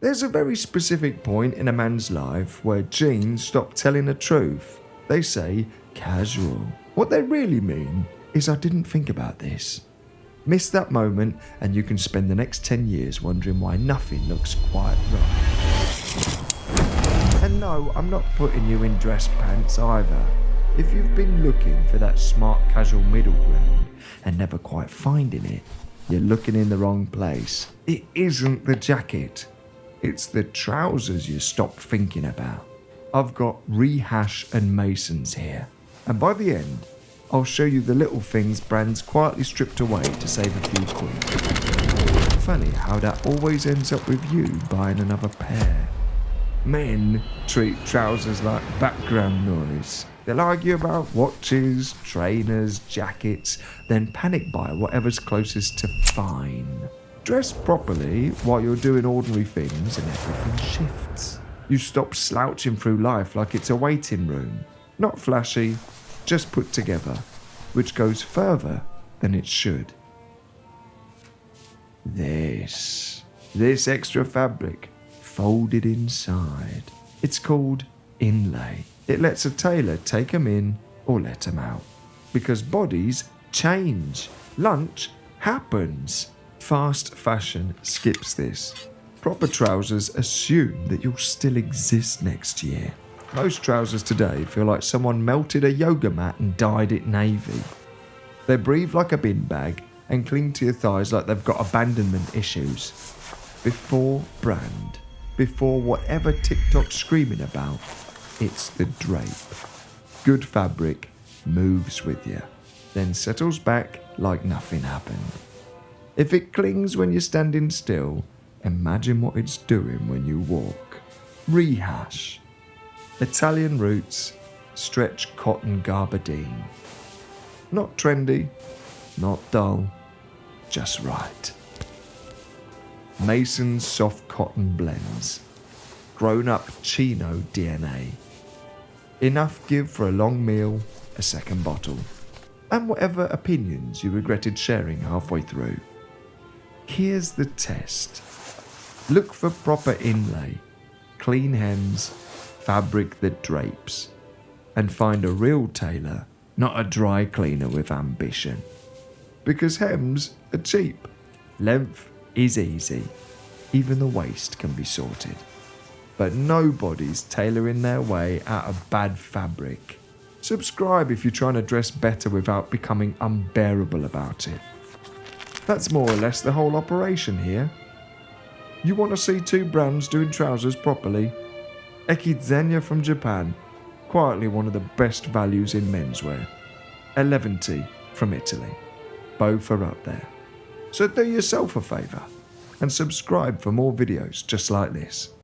There's a very specific point in a man's life where jeans stop telling the truth. They say casual. What they really mean is I didn't think about this. Miss that moment and you can spend the next 10 years wondering why nothing looks quite right. And no, I'm not putting you in dress pants either. If you've been looking for that smart casual middle ground and never quite finding it, you're looking in the wrong place. It isn't the jacket. It's the trousers you stop thinking about. I've got Rehash and Masons here, and by the end, I'll show you the little things brands quietly stripped away to save a few quid. Funny how that always ends up with you buying another pair. Men treat trousers like background noise. They'll argue about watches, trainers, jackets, then panic buy whatever's closest to fine. Dress properly while you're doing ordinary things and everything shifts. You stop slouching through life like it's a waiting room. Not flashy, just put together, which goes further than it should. This extra fabric folded inside. It's called inlay. It lets a tailor take 'em in or let 'em out. Because bodies change. Lunch happens. Fast fashion skips this. Proper trousers assume that you'll still exist next year. Most trousers today feel like someone melted a yoga mat and dyed it navy. They breathe like a bin bag and cling to your thighs like they've got abandonment issues. Before brand, before whatever TikTok's screaming about, it's the drape. Good fabric moves with you, then settles back like nothing happened. If it clings when you're standing still, imagine what it's doing when you walk. Rehash. Italian roots, stretch cotton gabardine. Not trendy, not dull, just right. Mason's soft cotton blends. Grown up Chino DNA. Enough give for a long meal, a second bottle, and whatever opinions you regretted sharing halfway through. Here's the test. Look for proper inlay, clean hems, fabric that drapes, and find a real tailor, not a dry cleaner with ambition. Because hems are cheap, length is easy, even the waist can be sorted. But nobody's tailoring their way out of bad fabric. Subscribe if you're trying to dress better without becoming unbearable about it. That's more or less the whole operation here. You want to see two brands doing trousers properly? Ekizenya from Japan, quietly one of the best values in menswear. Eleventy from Italy. Both are up there. So do yourself a favour and subscribe for more videos just like this.